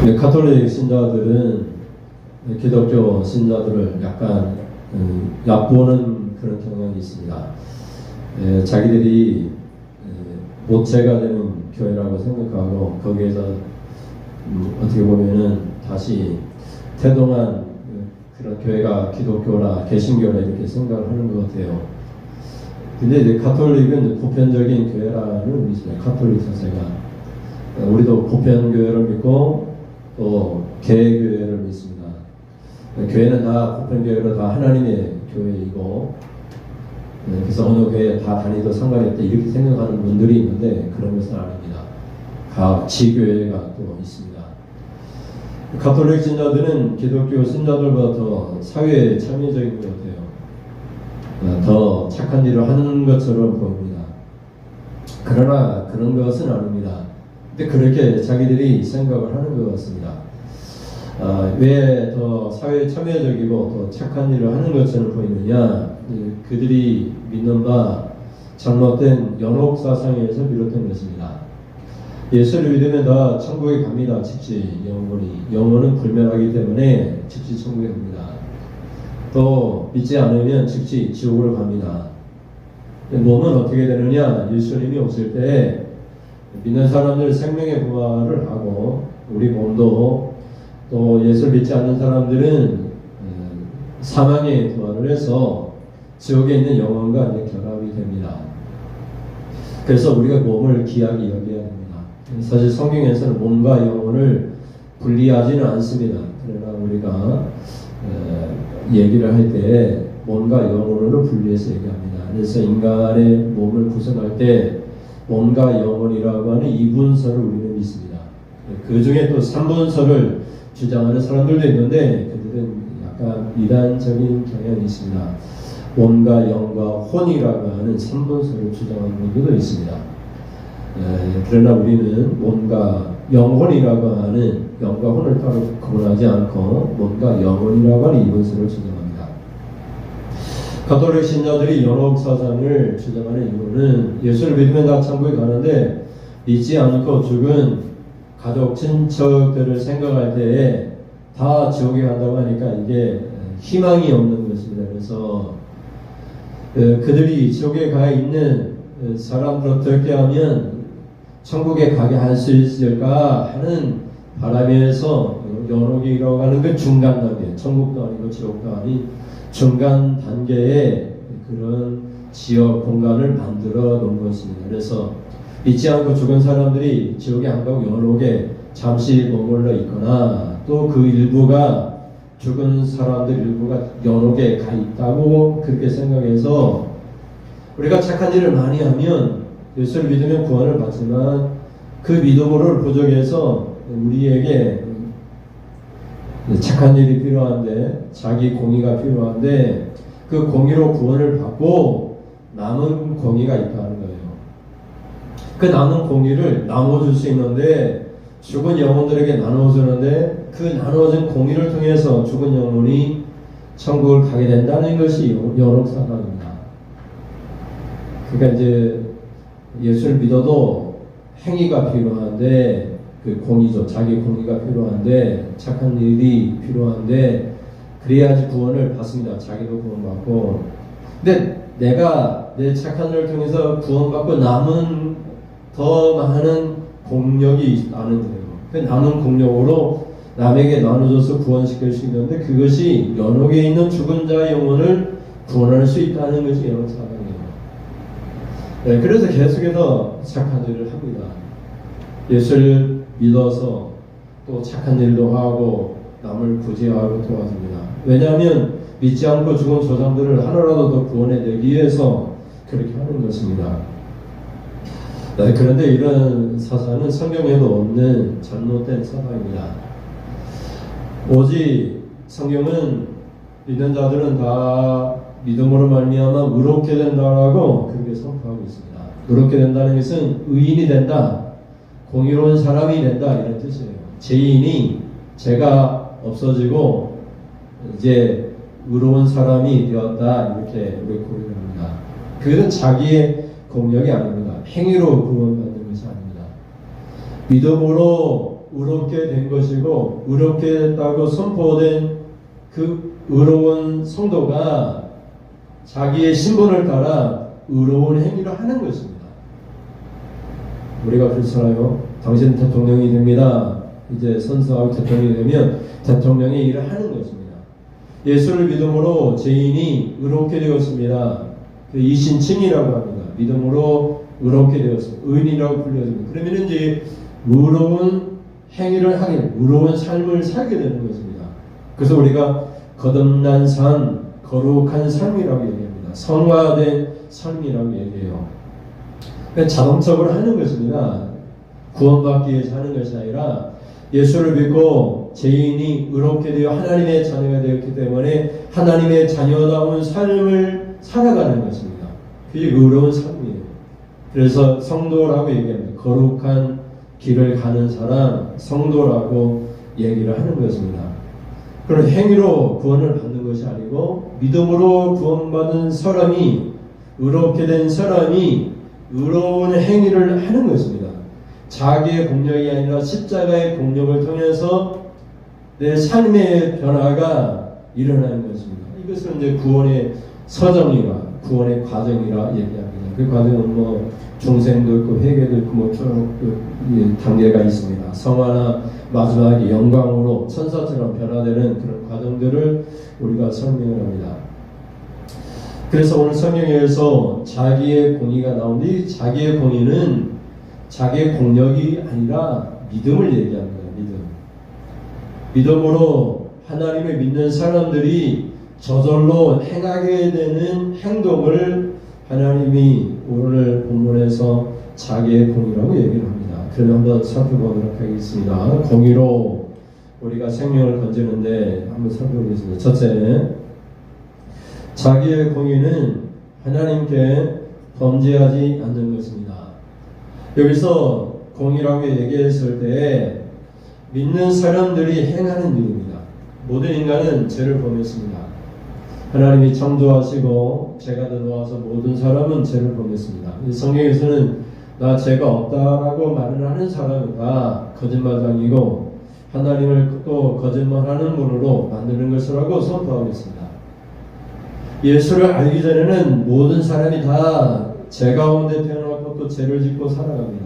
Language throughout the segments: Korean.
가톨릭 신자들은 기독교 신자들을 약간 얕보는 그런 경향이 있습니다. 자기들이 모체가 되는 교회라고 생각하고 거기에서 어떻게 보면은 다시 태동한 그런 교회가 기독교라 개신교라 이렇게 생각을 하는 것 같아요. 근데 이제 가톨릭은 보편적인 교회라는 의미입니다. 가톨릭 자체가 우리도 보편교회를 믿고 또 개교회를 믿습니다. 교회는 다 보편교회로 다 하나님의 교회이고 그래서 어느 교회에 다 다니도 상관이 없다 이렇게 생각하는 분들이 있는데 그런 것은 아닙니다. 각 지교회가 또 있습니다. 가톨릭 신자들은 기독교 신자들보다 더 사회에 참여적인 것 같아요. 더 착한 일을 하는 것처럼 보입니다. 그러나 그런 것은 아닙니다. 근데 그렇게 자기들이 생각을 하는 것 같습니다. 왜 더 사회에 참여적이고 더 착한 일을 하는 것처럼 보이느냐? 그들이 믿는 바 잘못된 연옥 사상에서 비롯된 것입니다. 예수를 믿으면 다 천국에 갑니다. 즉시 영혼은 불멸하기 때문에 즉시 천국에 갑니다. 또 믿지 않으면 즉시 지옥으로 갑니다. 몸은 어떻게 되느냐? 예수님이 오실 때 믿는 사람들 생명의 부활을 하고 우리 몸도 또 예수를 믿지 않는 사람들은 사망의 부활을 해서 지옥에 있는 영혼과 결합이 됩니다. 그래서 우리가 몸을 귀하게 여겨야 됩니다. 사실 성경에서는 몸과 영혼을 분리하지는 않습니다. 그러나 우리가 얘기를 할 때 몸과 영혼으로 분리해서 얘기합니다. 그래서 인간의 몸을 구성할 때 몸과 영혼이라고 하는 이분서를 우리는 믿습니다. 그 중에 또 3분서를 주장하는 사람들도 있는데 그들은 약간 이단적인 경향이 있습니다. 몸과 영과 혼이라고 하는 3분서를 주장하는 분들도 있습니다. 그러나 우리는 몸과 영혼이라고 하는 영과 혼을 따로 구분하지 않고 몸과 영혼이라고 하는 이분서를 주장합니다. 가톨릭 신자들이 연옥 사상을 주장하는 이유는 예수를 믿으면 다 천국에 가는데 믿지 않고 죽은 가족 친척들을 생각할 때에 다 지옥에 간다고 하니까 이게 희망이 없는 것입니다. 그래서 그들이 지옥에 가 있는 사람들 어떻게 하면 천국에 가게 할 수 있을까 하는 바람에서 연옥이라고 하는 그 중간 단계, 천국도 아니고 지옥도 아닌 중간 단계의 그런 지역 공간을 만들어 놓은 것입니다. 그래서 믿지 않고 죽은 사람들이 지옥에 안 가고 연옥에 잠시 머물러 있거나 또 그 일부가 죽은 사람들 일부가 연옥에 가 있다고 그렇게 생각해서 우리가 착한 일을 많이 하면 예수를 믿으면 구원을 받지만 그 믿음으로 부족해서 우리에게 착한 일이 필요한데 자기 공의가 필요한데 그 공의로 구원을 받고 남은 공의가 있다는 거예요. 그 남은 공의를 나눠줄 수 있는데 죽은 영혼들에게 나눠주는데 그 나눠진 공의를 통해서 죽은 영혼이 천국을 가게 된다는 것이 연옥 사상입니다. 그러니까 이제 예수를 믿어도 행위가 필요한데 그 공의죠. 자기 공의가 필요한데 착한 일이 필요한데 그래야지 구원을 받습니다. 자기도 구원받고. 근데 내가 내 착한 일을 통해서 구원받고 남은 더 많은 공력이 나는데요. 그 남은 공력으로 남에게 나눠줘서 구원시킬 수 있는데 그것이 연옥에 있는 죽은 자의 영혼을 구원할 수 있다는 것이 연옥 사상이에요. 네, 그래서 계속해서 착한 일을 합니다. 예수를 믿어서 또 착한 일도 하고 남을 구제하고 도와줍니다. 왜냐하면 믿지 않고 죽은 조상들을 하나라도 더 구원해내기 위해서 그렇게 하는 것입니다. 네, 그런데 이런 사상은 성경에도 없는 잘못된 사상입니다. 오직 성경은 믿는 자들은 다 믿음으로 말미암아 의롭게 된다라고 그렇게 선포하고 있습니다. 의롭게 된다는 것은 의인이 된다, 공의로운 사람이 된다 이런 뜻이에요. 죄인이 죄가 없어지고 이제 의로운 사람이 되었다 이렇게 우리 고백을 합니다. 그것은 자기의 공력이 아닙니다. 행위로 구원받는 것이 아닙니다. 믿음으로 의롭게 된 것이고 의롭게 됐다고 선포된 그 의로운 성도가 자기의 신분을 따라 의로운 행위를 하는 것입니다. 우리가 그렇잖아요. 당신 대통령이 됩니다. 이제 선서하고 대통령이 되면 대통령의 일을 하는 것입니다. 예수를 믿음으로 죄인이 의롭게 되었습니다. 이신칭이라고 합니다. 믿음으로 의롭게 되었습니다. 의인이라고 불려집니다. 그러면 이제 의로운 행위를 하게, 의로운 삶을 살게 되는 것입니다. 그래서 우리가 거듭난 삶, 거룩한 삶이라고 얘기합니다. 성화된 삶이라고 얘기해요. 자동적으로 하는 것입니다. 구원받기 위해서 하는 것이 아니라 예수를 믿고 죄인이 의롭게 되어 하나님의 자녀가 되었기 때문에 하나님의 자녀다운 삶을 살아가는 것입니다. 그게 의로운 삶이에요. 그래서 성도라고 얘기합니다. 거룩한 길을 가는 사람, 성도라고 얘기를 하는 것입니다. 그런 행위로 구원을 받는 것이 아니고 믿음으로 구원받은 사람이, 의롭게 된 사람이 의로운 행위를 하는 것입니다. 자기의 공력이 아니라 십자가의 공력을 통해서 내 삶의 변화가 일어나는 것입니다. 이것은 이제 구원의 서정이라, 구원의 과정이라 얘기합니다. 그 과정은 뭐 중생도 있고 회개도 있고 뭐 단계가 있습니다. 성화나 마지막에 영광으로 천사처럼 변화되는 그런 과정들을 우리가 설명을 합니다. 그래서 오늘 성경에서 자기의 공의가 나오는데 이 자기의 공의는 자기의 공력이 아니라 믿음을 얘기합니다. 믿음으로 하나님을 믿는 사람들이 저절로 행하게 되는 행동을 하나님이 오늘 본문에서 자기의 공의라고 얘기를 합니다. 그럼 한번 살펴보도록 하겠습니다. 공의로 우리가 생명을 건지는데 한번 살펴보겠습니다. 첫째, 자기의 공의는 하나님께 범죄하지 않는 것입니다. 여기서 공의라고 얘기했을 때 믿는 사람들이 행하는 일입니다. 모든 인간은 죄를 범했습니다. 하나님이 창조하시고 죄가 들어와서 모든 사람은 죄를 범했습니다. 성경에서는 나 죄가 없다라고 말을 하는 사람은 다 거짓말장이고 하나님을 또 거짓말하는 분으로 만드는 것이라고 선포하고 있습니다. 예수를 알기 전에는 모든 사람이 다 죄 가운데 태어났고 또 죄를 짓고 살아갑니다.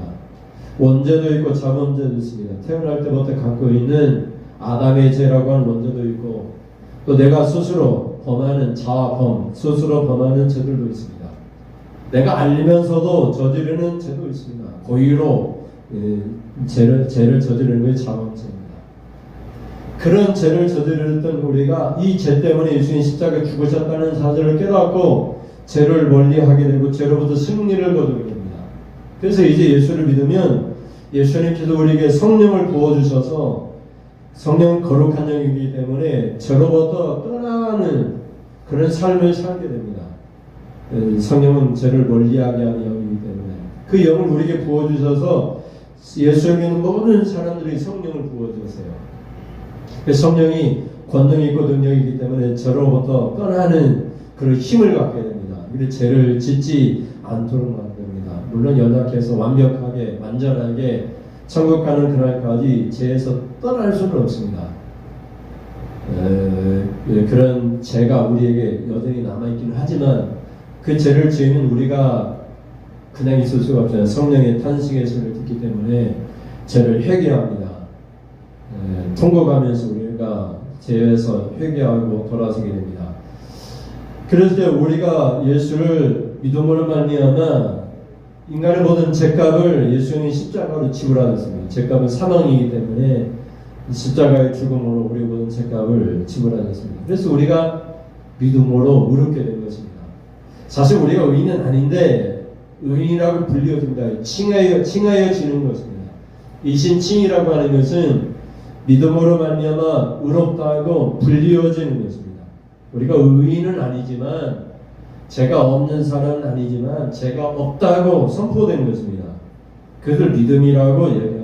원죄도 있고 자범죄도 있습니다. 태어날 때부터 갖고 있는 아담의 죄라고 하는 원죄도 있고 또 내가 스스로 범하는 자범, 스스로 범하는 죄들도 있습니다. 내가 알면서도 저지르는 죄도 있습니다. 고의로 죄를 저지르는 것이 자범죄입니다. 그런 죄를 저지르던 우리가 이 죄 때문에 예수님 십자가에 죽으셨다는 사실을 깨닫고 죄를 멀리하게 되고 죄로부터 승리를 거두게 됩니다. 그래서 이제 예수를 믿으면 예수님께서 우리에게 성령을 부어주셔서 성령은 거룩한 영이기 때문에 죄로부터 떠나는 그런 삶을 살게 됩니다. 성령은 죄를 멀리하게 하는 영이기 때문에 그 영을 우리에게 부어주셔서 예수를 믿는 모든 사람들이 성령을 부어주세요. 성령이 권능이 있고 능력이기 때문에 죄로부터 떠나는 그런 힘을 갖게 됩니다. 우리 죄를 짓지 않도록 만듭니다. 물론 연약해서 완벽하게 완전하게 천국 가는 그날까지 죄에서 떠날 수는 없습니다. 그런 죄가 우리에게 여전히 남아있기는 하지만 그 죄를 지으면 우리가 그냥 있을 수가 없잖아요. 성령의 탄식의 소리를 듣기 때문에 죄를 회개합니다. 통곡하면서 우리가 죄에서 회개하고 돌아서게 됩니다. 그래서 우리가 예수를 믿음으로 말미암아 인간의 모든 죄값을 예수님이 십자가로 지불하셨습니다. 죄값은 사망이기 때문에 십자가의 죽음으로 우리 모든 죄값을 지불하셨습니다. 그래서 우리가 믿음으로 의롭게 된 것입니다. 사실 우리가 의인은 아닌데 의인이라고 불려집니다. 칭하여지는 것입니다. 이신칭이라고 하는 것은 믿음으로 말미암아 의롭다고 불리어지는 것입니다. 우리가 의인은 아니지만 죄가 없는 사람은 아니지만 죄가 없다고 선포된 것입니다. 그것을 믿음이라고 얘기합니다.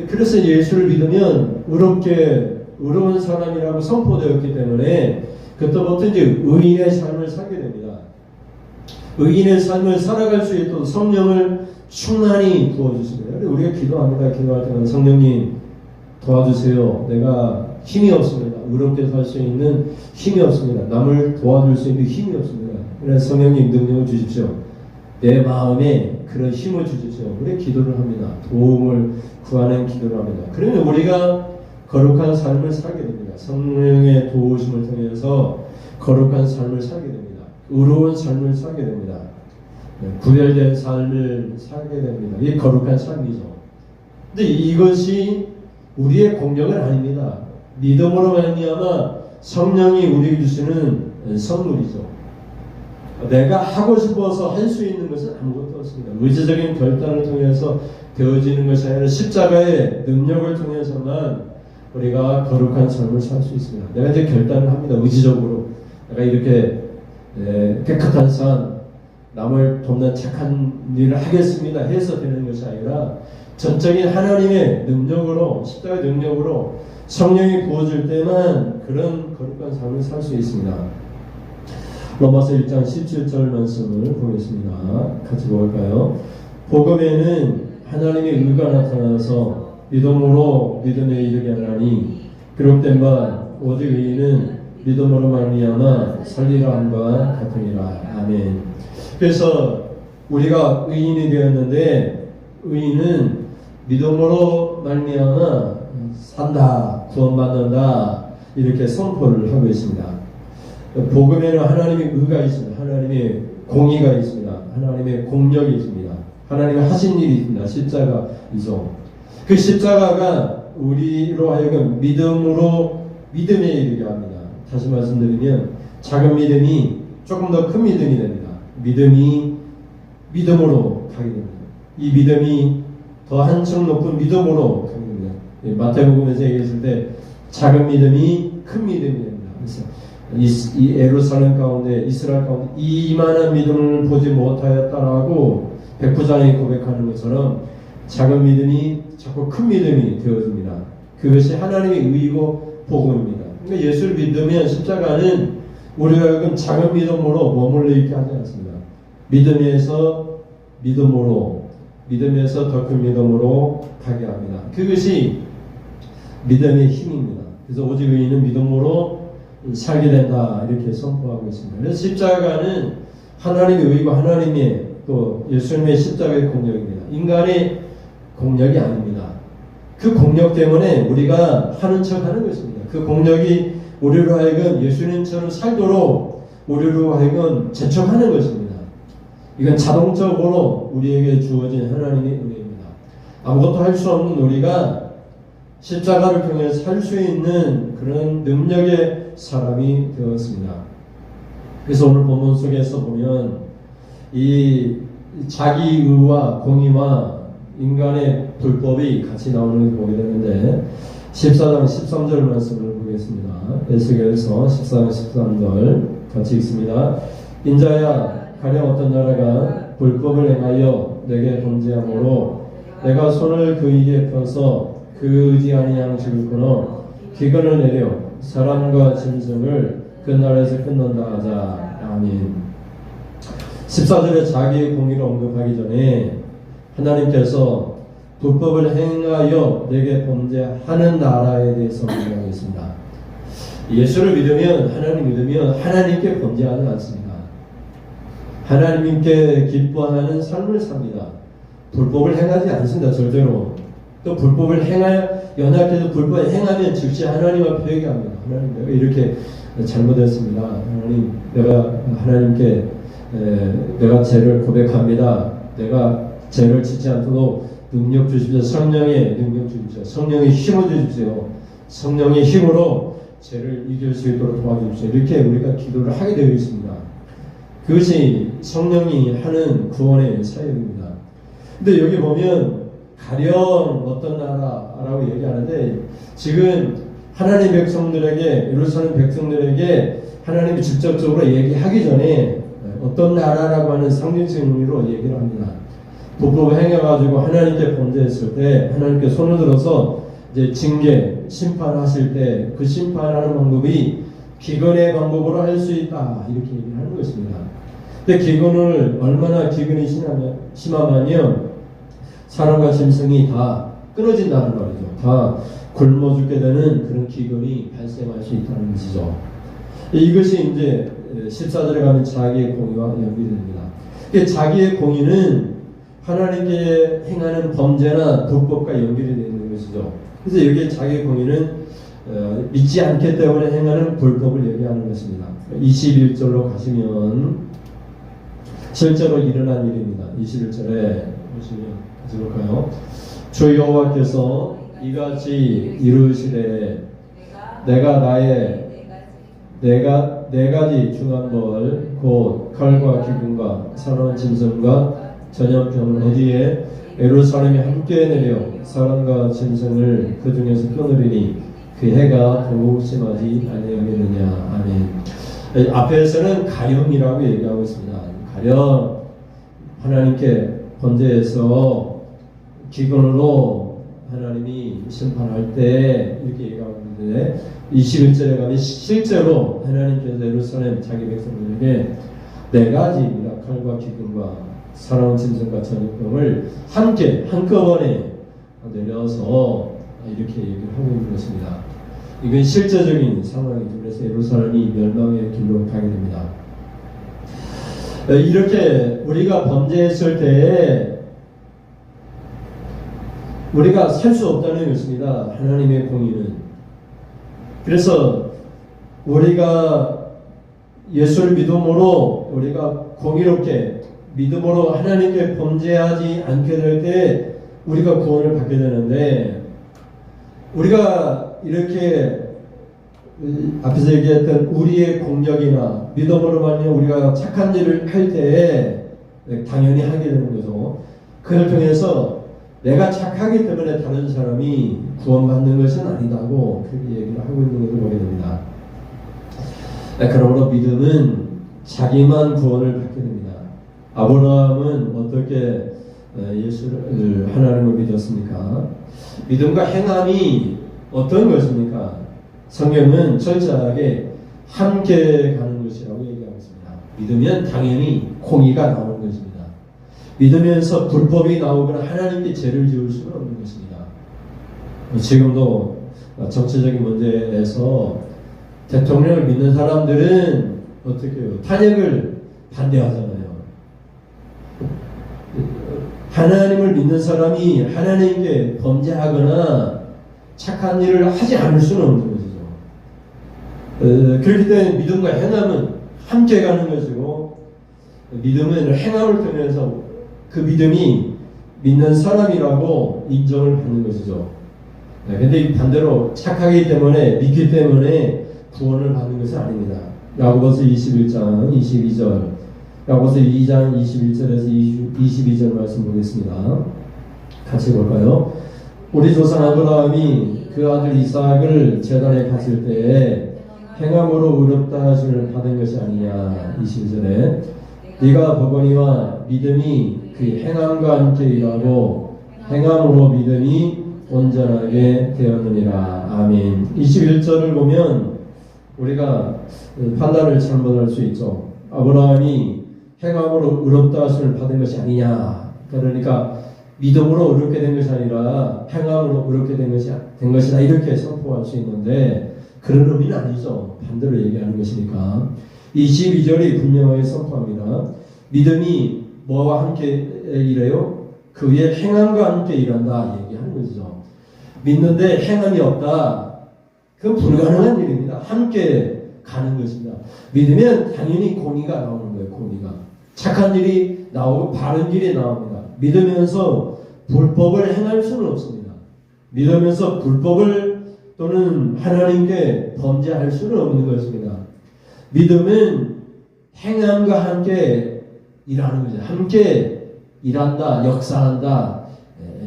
그래서 예수를 믿으면 의로운 사람이라고 선포되었기 때문에 그때부터 이제 의인의 삶을 살게 됩니다. 의인의 삶을 살아갈 수 있도록 성령을 충만히 부어주십니다. 우리가 기도합니다. 기도할 때는 성령님 도와주세요. 내가 힘이 없습니다. 의롭게 살 수 있는 힘이 없습니다. 남을 도와줄 수 있는 힘이 없습니다. 그래서 성령님 능력을 주십시오. 내 마음에 그런 힘을 주십시오. 우리 기도를 합니다. 도움을 구하는 기도를 합니다. 그러면 우리가 거룩한 삶을 살게 됩니다. 성령의 도우심을 통해서 거룩한 삶을 살게 됩니다. 의로운 삶을 살게 됩니다. 구별된 삶을 살게 됩니다. 이게 거룩한 삶이죠. 근데 이것이 우리의 공력은 아닙니다. 믿음으로 말미암아 성령이 우리에게 주시는 선물이죠. 내가 하고 싶어서 할 수 있는 것은 아무것도 없습니다. 의지적인 결단을 통해서 되어지는 것이 아니라 십자가의 능력을 통해서만 우리가 거룩한 삶을 살 수 있습니다. 내가 이제 결단을 합니다. 의지적으로 내가 이렇게 깨끗한 삶, 남을 돕는 착한 일을 하겠습니다 해서 되는 것이 아니라 전적인 하나님의 능력으로, 십자가의 능력으로 성령이 부어질 때만 그런 거룩한 삶을 살 수 있습니다. 로마서 1장 17절 말씀을 보겠습니다. 같이 볼까요? 복음에는 하나님의 의가 나타나서 믿음으로 믿음에 이르게 하나니 기록된 바 오직 의인은 믿음으로 말미암아 살리라 함과 같으니라. 아멘. 그래서 우리가 의인이 되었는데 의인은 믿음으로 말미암아 산다, 구원받는다 이렇게 선포를 하고 있습니다. 복음에는 하나님의 의가 있습니다. 하나님의 공의가 있습니다. 하나님의 공력이 있습니다. 하나님의 하신 일이 있습니다. 십자가이죠. 그 십자가가 우리로 하여금 믿음으로 믿음에 이르게 합니다. 다시 말씀드리면 작은 믿음이 조금 더 큰 믿음이 됩니다. 믿음이 믿음으로 가게 됩니다. 이 믿음이 더 한층 높은 믿음으로 가게 됩니다. 마태복음에서 얘기했을 때 작은 믿음이 큰 믿음이 됩니다. 그래서 이 예루살렘 가운데 이스라엘 가운데 이만한 믿음을 보지 못하였다라고 백부장이 고백하는 것처럼 작은 믿음이 자꾸 큰 믿음이 되어집니다. 그것이 하나님의 의이고 복음입니다. 그러니까 예수를 믿으면 십자가는 우리가 하여금 작은 믿음으로 머물러 있게 하지 않습니다. 믿음에서 믿음으로, 믿음에서 더 큰 믿음으로 가게 합니다. 그것이 믿음의 힘입니다. 그래서 오직 의인은 믿음으로 살게 된다 이렇게 선포하고 있습니다. 그래서 십자가는 하나님의 의고 하나님의 또 예수님의 십자가의 공력입니다. 인간의 공력이 아닙니다. 그 공력 때문에 우리가 하는 척 하는 것입니다. 그 공력이 우리로 하여금 예수님처럼 살도록 우리로 하여금 재촉하는 것입니다. 이건 자동적으로 우리에게 주어진 하나님의 은혜입니다. 아무것도 할 수 없는 우리가 십자가를 통해 살 수 있는 그런 능력의 사람이 되었습니다. 그래서 오늘 본문 속에서 보면 이 자기의와 공의와 인간의 불법이 같이 나오는 걸 보게 되는데 14장 13절 말씀을 보겠습니다. 에스겔서 14장 13절 같이 읽습니다. 인자야 가령 어떤 나라가 불법을 행하여 내게 범죄함으로 내가 손을 그에게 펴서 그 의지 아니한 집을 끊어 기근을 내려 사람과 짐승을 그 나라에서 끊는다 하자. 아멘. 14절에 자기의 공의를 언급하기 전에 하나님께서 불법을 행하여 내게 범죄하는 나라에 대해서 말하겠습니다. 예수를 믿으면, 하나님 믿으면 하나님께 범죄하지 않습니다. 하나님께 기뻐하는 삶을 삽니다. 불법을 행하지 않습니다. 절대로. 또 불법을 연약해도 불법을 행하면 즉시 하나님 앞에 회개합니다. 하나님, 내가 이렇게 잘못했습니다. 하나님, 내가 하나님께 내가 죄를 고백합니다. 내가 죄를 짓지 않도록 능력 주십시오. 성령의 능력 주십시오. 성령의 힘을 주십시오. 성령의 힘으로 죄를 이길 수 있도록 도와주십시오. 이렇게 우리가 기도를 하게 되어 있습니다. 그것이 성령이 하는 구원의 사역입니다. 근데 여기 보면 가령 어떤 나라라고 얘기하는데 지금 하나님 백성들에게, 예루살렘 백성들에게 하나님이 직접적으로 얘기하기 전에 어떤 나라라고 하는 상징적 의미로 얘기를 합니다. 불법을 행해가지고 하나님께 범죄했을 때 하나님께 손을 들어서 이제 징계, 심판하실 때 그 심판하는 방법이 기근의 방법으로 할 수 있다 이렇게 얘기를 하는 것입니다. 근데 기근을 얼마나 기근이 심하면요 사람과 짐승이 다 끊어진다는 말이죠. 다 굶어 죽게 되는 그런 기근이 발생할 수 있다는 것이죠. 이것이 이제 14절에 가면 자기의 공의와 연결이 됩니다. 자기의 공의는 하나님께 행하는 범죄나 불법과 연결이 되는 것이죠. 그래서 여기에 자기의 공의는 믿지 않기 때문에 행하는 불법을 얘기하는 것입니다. 21절로 가시면 실제로 일어난 일입니다. 21절에 보시면 같이 볼까요? 주 여호와께서 이같이 이르시되 내가 네 가지 중한 벌 곧 칼과 기근과 사나운 짐승과 전염병을 어디에 예루살렘에 함께 내려 사람과 짐승을 그 중에서 끊으리니 그 해가 더욱 심하지 아니하겠느냐. 아멘. 앞에서는 가령이라고 얘기하고 있습니다. 가령 하나님께 번제해서 기근으로 하나님이 심판할 때 이렇게 얘기하고 있는데 21절에 가면 실제로 하나님께서 예루살렘 자기 백성들에게 네 가지입니다. 칼과 기근과 사나운 짐승과 전염병을 함께 한꺼번에 내려서 이렇게 얘기를 하고 있는 것입니다. 이건 실제적인 상황이죠. 그래서 예루살렘이 멸망의 길로 가게 됩니다. 이렇게 우리가 범죄했을 때에 우리가 살 수 없다는 것입니다. 하나님의 공의는. 그래서 우리가 예수를 믿음으로 우리가 공의롭게 믿음으로 하나님께 범죄하지 않게 될 때 우리가 구원을 받게 되는데, 우리가 이렇게 앞에서 얘기했던 우리의 공력이나 믿음으로 말미암아 우리가 착한 일을 할 때에 당연히 하게 되는 거죠. 그걸 통해서 내가 착하기 때문에 다른 사람이 구원받는 것은 아니다고 그렇게 얘기를 하고 있는 것을 보게 됩니다. 그러므로 믿음은 자기만 구원을 받게 됩니다. 아브라함은 어떻게 예수를 하나님을 믿었습니까? 믿음과 행함이 어떤 것입니까? 성경은 철저하게 함께 가는 것이라고 얘기하고 있습니다. 믿으면 당연히 공의가 나오는 것입니다. 믿으면서 불법이 나오거나 하나님께 죄를 지을 수는 없는 것입니다. 지금도 정치적인 문제에서 대통령을 믿는 사람들은 어떻게 해요? 탄핵을 반대하잖아요. 하나님을 믿는 사람이 하나님께 범죄하거나 착한 일을 하지 않을 수는 없는 것이죠. 그렇기 때문에 믿음과 행함은 함께 가는 것이고, 믿음은 행함을 통해서 그 믿음이 믿는 사람이라고 인정을 받는 것이죠. 근데 반대로 착하기 때문에, 믿기 때문에 구원을 받는 것은 아닙니다. 야고보서 21장 22절, 야고보서 2장 21절에서 22절 말씀 보겠습니다. 같이 볼까요? 우리 조상 아브라함이 그 아들 이삭을 제단에 바칠 때에 행함으로 의롭다 하심을 받은 것이 아니냐. 22절에 네가 보거니와 믿음이 그 행함과 함께 일하고 행함으로 믿음이 온전하게 되었느니라. 아멘. 21절을 보면 우리가 판단을 잘못할 수 있죠. 아브라함이 행함으로 의롭다 하심을 받은 것이 아니냐. 그러니까 믿음으로 의롭게 된 것이 아니라 행함으로 의롭게 된 것이다. 이렇게 선포할 수 있는데 그런 의미는 아니죠. 반대로 얘기하는 것이니까. 22절이 분명하게 선포합니다. 믿음이 뭐와 함께 일해요? 그 위에 행함과 함께 일한다 얘기하는 것이죠. 믿는데 행함이 없다. 그건 불가능한 일입니다. 함께 가는 것입니다. 믿으면 당연히 공의가 나오는 거예요. 공의가. 착한 일이 나오고 바른 길이 나옵니다. 믿으면서 불법을 행할 수는 없습니다. 믿으면서 불법을 또는 하나님께 범죄할 수는 없는 것입니다. 믿음은 행함과 함께 일하는 거죠. 함께 일한다, 역사한다,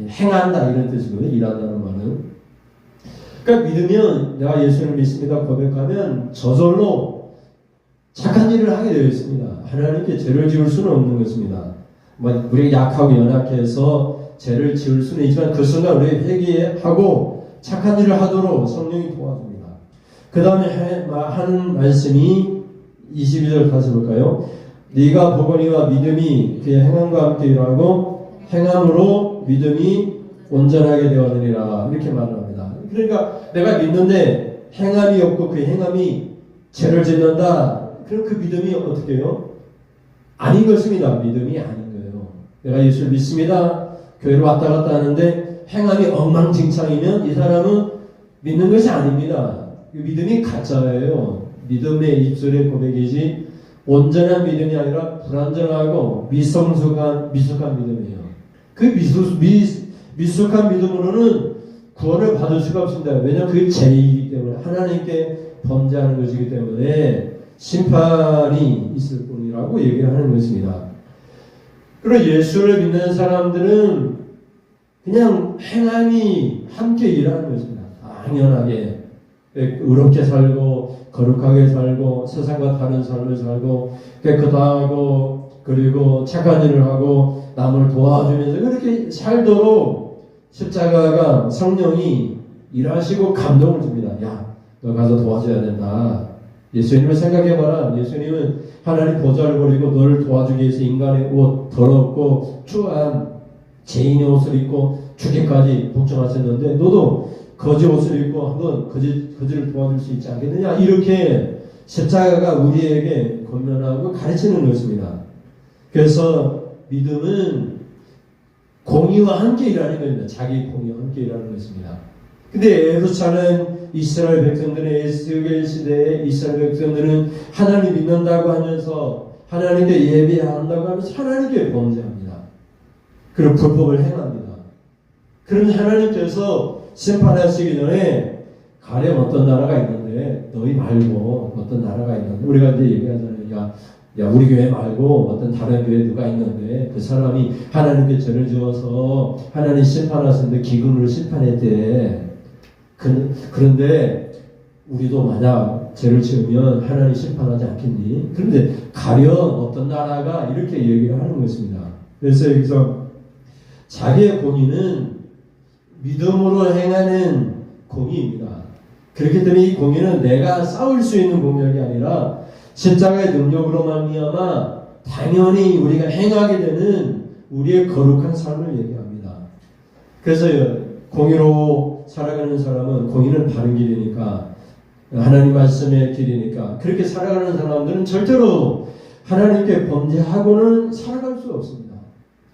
행한다 이런 뜻이거든요. 일한다는 말은. 그러니까 믿으면 내가 예수를 믿습니다 고백하면 저절로 착한 일을 하게 되어 있습니다. 하나님께 죄를 지을 수는 없는 것입니다. 우리가 약하고 연약해서 죄를 지을 수는 있지만 그 순간 우리 회개하고 착한 일을 하도록 성령이 도와줍니다. 그 다음에 하는 말씀이 22절 다시 볼까요? 네가 보거니와 믿음이 그의 행함과 함께 일하고 행함으로 믿음이 온전하게 되었느니라 이렇게 말을 합니다. 그러니까 내가 믿는데 행함이 없고 그 행함이 죄를 짓는다. 그럼 그 믿음이 어떻게 해요? 아닌 것입니다. 믿음이 아닌 거예요. 내가 예수를 믿습니다. 교회를 왔다 갔다 하는데 행함이 엉망진창이면 이 사람은 믿는 것이 아닙니다. 믿음이 가짜예요. 믿음의 입술의 고백이지 온전한 믿음이 아니라 불완전하고 미성숙한 믿음이에요. 그 미숙한 믿음으로는 구원을 받을 수가 없습니다. 왜냐하면 그게 죄이기 때문에 하나님께 범죄하는 것이기 때문에 심판이 있을 뿐이라고 얘기를 하는 것입니다. 그리고 예수를 믿는 사람들은 그냥 행함이 함께 일하는 것입니다. 당연하게 의롭게 살고 거룩하게 살고 세상과 다른 삶을 살고 깨끗하고 그리고 착한 일을 하고 남을 도와주면서 그렇게 살도록 십자가가 성령이 일하시고 감동을 줍니다. 야, 너 가서 도와줘야 된다. 예수님을 생각해봐라. 예수님은 하나님 보좌를 버리고 너를 도와주기 위해서 인간의 옷 더럽고 추한 죄인의 옷을 입고 죽기까지 복종하셨는데 너도 거지 옷을 입고 한번 거지를 도와줄 수 있지 않겠느냐. 이렇게 십자가가 우리에게 권면하고 가르치는 것입니다. 그래서 믿음은 공의와 함께 일하는 것입니다. 자기 공의와 함께 일하는 것입니다. 근데 예루살렘 이스라엘 백성들의 에스겔 시대에 이스라엘 백성들은 하나님 믿는다고 하면서 하나님께 예배한다고 하면서 하나님께 범죄합니다. 그리고 불법을 행합니다. 그러면 하나님께서 심판하시기 전에 가령 어떤 나라가 있는데 너희 말고 어떤 나라가 있는데 우리가 이제 얘기하잖아요. 야 우리 교회 말고 어떤 다른 교회 누가 있는데 그 사람이 하나님께 죄를 지어서 하나님 심판하시는데 기근으로 심판했대. 그런데 우리도 만약 죄를 지으면 하나님 심판하지 않겠니? 그런데 가령 어떤 나라가 이렇게 얘기를 하는 것입니다. 그래서 여기서 자기의 공의는 믿음으로 행하는 공의입니다. 그렇기 때문에 이 공의는 내가 싸울 수 있는 공의가 아니라 십자가의 능력으로 말미암아 당연히 우리가 행하게 되는 우리의 거룩한 삶을 얘기합니다. 그래서 공의로 살아가는 사람은 공의는 바른 길이니까 하나님 말씀의 길이니까 그렇게 살아가는 사람들은 절대로 하나님께 범죄하고는 살아갈 수 없습니다.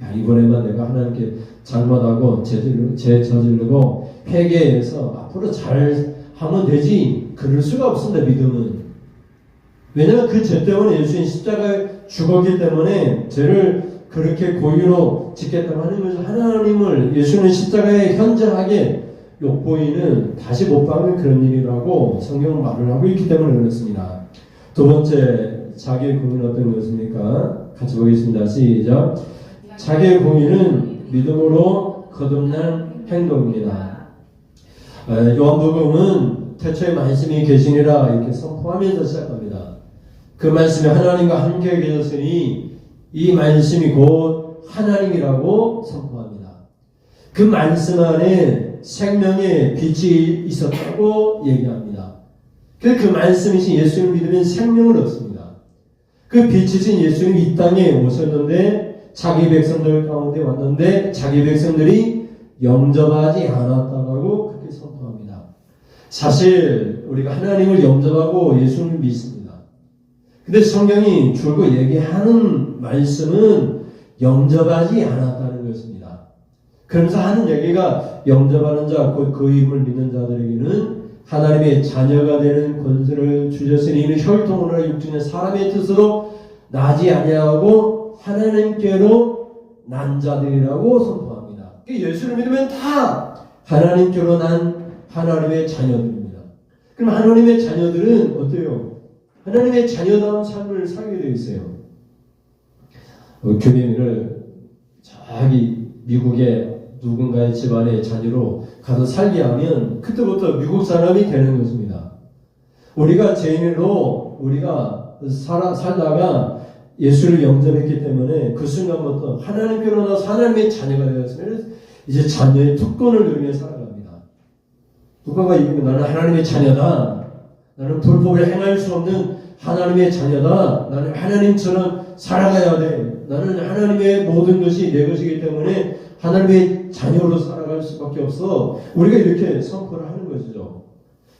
야, 이번에만 내가 하나님께 잘못하고 죄 저지르고 회개해서 앞으로 잘 하면 되지. 그럴 수가 없습니다. 믿음은. 왜냐하면 그 죄 때문에 예수님 십자가에 죽었기 때문에 죄를 그렇게 고의로 짓겠다고 하는 것은 하나님을 예수님 십자가에 현저하게 욕보이는 다시 못 박는 그런 일이라고 성경은 말을 하고 있기 때문에 그렇습니다. 두 번째 자기의 공의는 어떤 것입니까? 같이 보겠습니다. 시작. 자기의 공의는 믿음으로 거듭난 행동입니다. 요한복음은 태초에 말씀이 계시니라 이렇게 선포하면서 시작합니다. 그 말씀이 하나님과 함께 계셨으니 이 말씀이 곧 하나님이라고 선포합니다. 그 말씀 안에 생명의 빛이 있었다고 얘기합니다. 그 말씀이신 예수님을 믿으면 생명을 얻습니다. 그 빛이신 예수님이 이 땅에 오셨는데 자기 백성들 가운데 왔는데 자기 백성들이 영접하지 않았다고 그렇게 선포합니다. 사실 우리가 하나님을 영접하고 예수님을 믿습니다. 근데 성경이 줄고 얘기하는 말씀은 영접하지 않았다는 것입니다. 그러면서 하는 얘기가 영접하는 자, 곧 그 이름을 믿는 자들에게는 하나님의 자녀가 되는 권세를 주셨으니 이는 혈통으로 육신의 사람의 뜻으로 나지 아니하고 하나님께로 난 자들이라고 선포합니다. 예수를 믿으면 다 하나님께로 난 하나님의 자녀들입니다. 그럼 하나님의 자녀들은 어때요? 하나님의 자녀다운 삶을 살게 되어 있어요. 교민을 저기 미국의 누군가의 집안의 자녀로 가서 살게 하면 그때부터 미국 사람이 되는 것입니다. 우리가 죄인으로 우리가 살다가 예수를 영접했기 때문에 그 순간부터 하나님께로 나서 하나님의 자녀가 되었으면 이제 자녀의 특권을 누리며 살아갑니다. 누군가 이기면 나는 하나님의 자녀다. 나는 불법을 행할 수 없는 하나님의 자녀다. 나는 하나님처럼 살아가야 돼. 나는 하나님의 모든 것이 내 것이기 때문에 하나님의 자녀로 살아갈 수밖에 없어. 우리가 이렇게 선포를 하는 것이죠.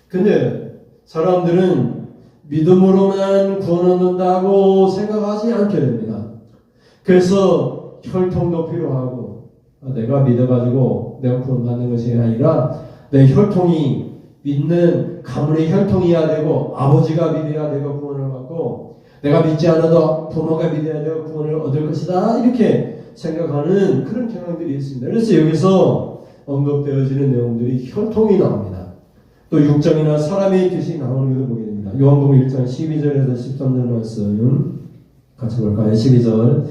근데 사람들은 믿음으로만 구원 얻는다고 생각하지 않게 됩니다. 그래서 혈통도 필요하고, 내가 믿어가지고 내가 구원받는 것이 아니라 내 혈통이 믿는 가문의 혈통이어야 되고, 아버지가 믿어야 되고 구원을 받고, 내가 믿지 않아도 부모가 믿어야 되고 구원을 얻을 것이다, 이렇게 생각하는 그런 경향들이 있습니다. 그래서 여기서 언급되어지는 내용들이 혈통이 나옵니다. 또 육정이나 사람의 뜻이 나오는 것을 보게 됩니다. 요한복음 1장 12절에서 13절 말씀 같이 볼까요? 12절,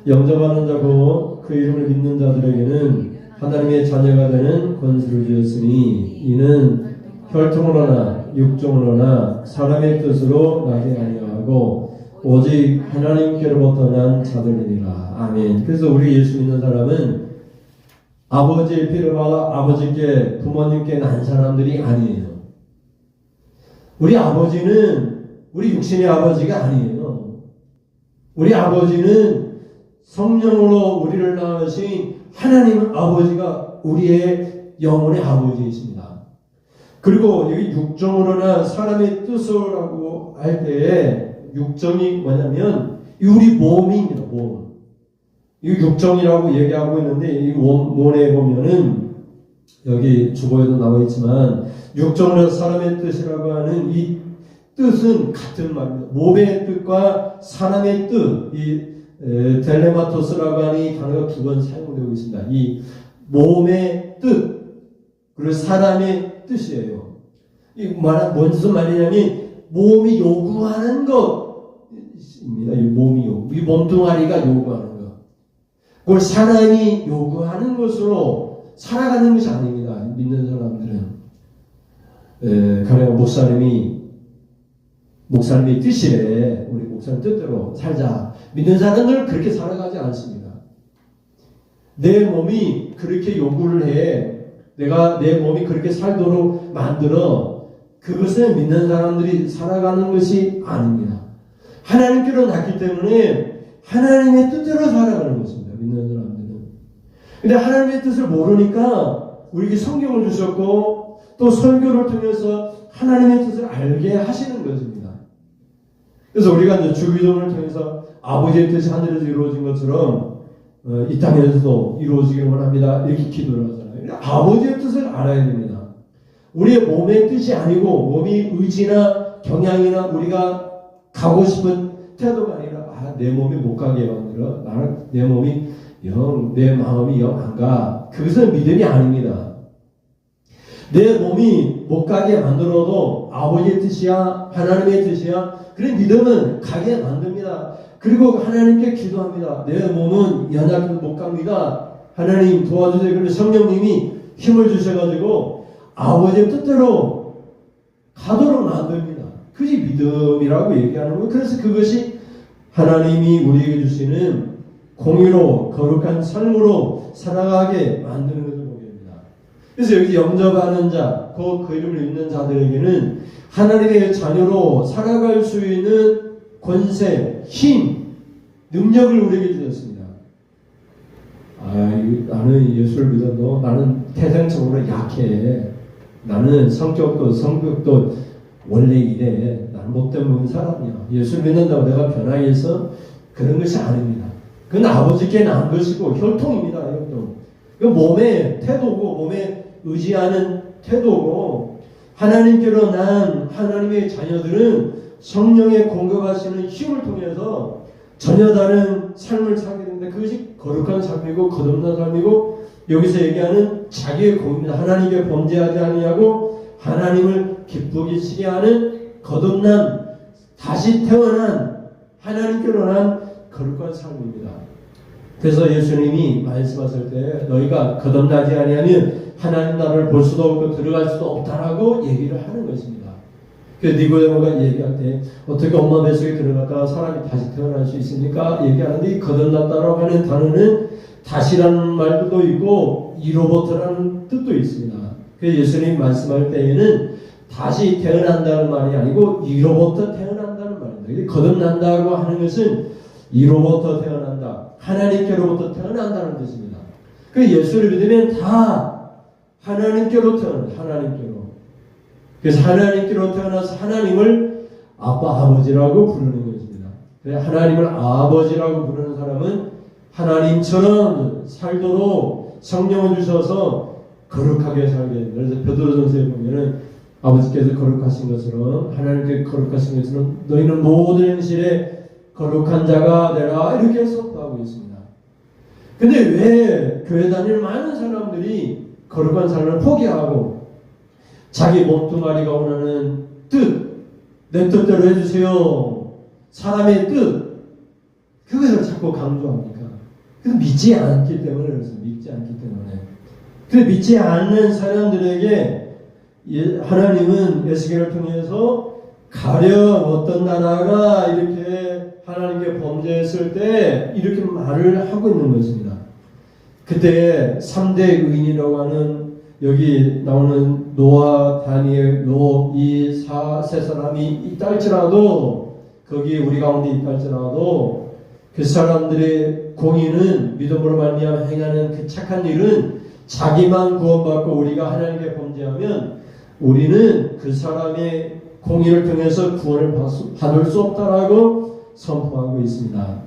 영접하는 자고 그 이름을 믿는 자들에게는 하나님의 자녀가 되는 권세를 주었으니 이는 혈통으로나 육정으로나 사람의 뜻으로 나게 아니하고 오직 하나님께로부터 난 자들이니라. 아멘. 그래서 우리 예수 믿는 사람은 아버지의 피를 받아 아버지께, 부모님께 난 사람들이 아니에요. 우리 아버지는 우리 육신의 아버지가 아니에요. 우리 아버지는 성령으로 우리를 낳으신 하나님 아버지가 우리의 영혼의 아버지이십니다. 그리고 여기 육정으로나 사람의 뜻으로라고 할 때에 육정이 뭐냐면 우리 몸입니다. 몸. 이 육정이라고 얘기하고 있는데 이 몸에 보면은 여기 주보에도 나와 있지만 육정으로 사람의 뜻이라고 하는 이 뜻은 같은 말입니다. 몸의 뜻과 사람의 뜻, 이 델레마토스라고 하는 이 단어가 두 번 사용되고 있습니다. 이 몸의 뜻 그리고 사람의 뜻이에요. 이 무슨 말이냐면 몸이 요구하는 것입니다. 이 몸이 이 몸뚱아리가 요구하는 것. 그걸 사람이 요구하는 것으로 살아가는 것이 아닙니다. 믿는 사람들은 가령 목사님의 뜻이래. 우리 목사님 뜻대로 살자. 믿는 사람들은 그렇게 살아가지 않습니다. 내 몸이 그렇게 요구를 해. 내가 내 몸이 그렇게 살도록 만들어. 그것을 믿는 사람들이 살아가는 것이 아닙니다. 하나님께로 났기 때문에 하나님의 뜻대로 살아가는 것입니다. 믿는 사람들은. 근데 하나님의 뜻을 모르니까 우리에게 성경을 주셨고 또 설교를 통해서 하나님의 뜻을 알게 하시는 것입니다. 그래서 우리가 이제 주기도를 통해서 아버지의 뜻이 하늘에서 이루어진 것처럼 이 땅에서도 이루어지기를 원합니다. 이렇게 기도를 하잖아요. 아버지의 뜻을 알아야 됩니다. 우리의 몸의 뜻이 아니고 몸이 의지나 경향이나 우리가 가고 싶은 태도가 아니라 내 몸이 못 가게 만들어. 내 몸이 내 마음이 영 안 가. 그것은 믿음이 아닙니다. 내 몸이 못 가게 만들어도 아버지의 뜻이야, 하나님의 뜻이야. 그런 믿음은 가게 만듭니다. 그리고 하나님께 기도합니다. 내 몸은 연약해서 못 갑니다. 하나님 도와주세요. 그런데 성령님이 힘을 주셔가지고 아버지의 뜻대로 가도록 만듭니다. 그것이 믿음이라고 얘기하는 거예요. 그래서 그것이 하나님이 우리에게 주시는 공의로 거룩한 삶으로 살아가게 만드는 것을 보게 됩니다. 그래서 여기 영접하는 자, 그 이름을 믿는 자들에게는 하나님의 자녀로 살아갈 수 있는 권세, 힘, 능력을 우리에게 주셨습니다. 나는 예수를 믿어도 나는 태생적으로 약해. 나는 성격도 원래 이래. 나는 못된 사람이야. 예수를 믿는다고 내가 변하겠어? 그런 것이 아닙니다. 그건 아버지께 난 것이고 혈통입니다. 혈통. 그 몸의 태도고 몸에 의지하는 태도고 하나님께로 난 하나님의 자녀들은 성령의 공급하시는 힘을 통해서 전혀 다른 삶을 살게 됩니다. 그것이 거룩한 삶이고 거듭난 삶이고 여기서 얘기하는 자기의 공입니다. 하나님께 범죄하지 아니하고 하나님을 기쁘게 시게 하는 거듭난 다시 태어난 하나님께로 난 거룩한 삶입니다. 그래서 예수님이 말씀하실 때 너희가 거듭나지 아니하면 하나님 나라를 볼 수도 없고 들어갈 수도 없다라고 얘기를 하는 것입니다. 그래서 니고데모가 얘기할 때 어떻게 엄마 뱃속에 들어갔다가 사람이 다시 태어날 수 있습니까? 얘기하는데 이 거듭났다라고 하는 단어는 다시라는 말도 있고 이로부터라는 뜻도 있습니다. 그래서 예수님이 말씀할 때에는 다시 태어난다는 말이 아니고 이로부터 태어난다는 말입니다. 거듭난다고 하는 것은 이로부터 태어난다. 하나님께로부터 태어난다는 뜻입니다. 그 예수를 믿으면 다 하나님께로 태어난 하나님께로. 그래서 하나님께로 태어나서 하나님을 아빠 아버지라고 부르는 것입니다. 하나님을 아버지라고 부르는 사람은 하나님처럼 살도록 성령을 주셔서 거룩하게 살게 됩니다. 그래서 베드로전서에 보면은 아버지께서 거룩하신 것처럼 하나님께 거룩하신 것처럼 너희는 모든 행실에 거룩한 자가 되라 이렇게 선포하고 있습니다. 근데 왜 교회 다니는 많은 사람들이 거룩한 삶을 포기하고 자기 몸뚱아리가 원하는 뜻, 내 뜻대로 해주세요. 사람의 뜻, 그것을 자꾸 강조합니까? 그래서 믿지 않기 때문에 그렇습니다. 믿지 않기 때문에. 그 믿지 않는 사람들에게 하나님은 에스겔을 통해서 가령 어떤 나라가 이렇게 하나님께 범죄했을 때 이렇게 말을 하고 있는 것입니다. 그때 3대 의인이라고 하는 여기 나오는 노아, 다니엘, 욥 이 세 사람이 있다 할지라도 거기 우리 가운데 있다 할지라도 그 사람들의 공의는 믿음으로 말미암아 행하는 그 착한 일은 자기만 구원받고 우리가 하나님께 범죄하면 우리는 그 사람의 공의를 통해서 구원을 받을 수 없다라고 선포하고 있습니다.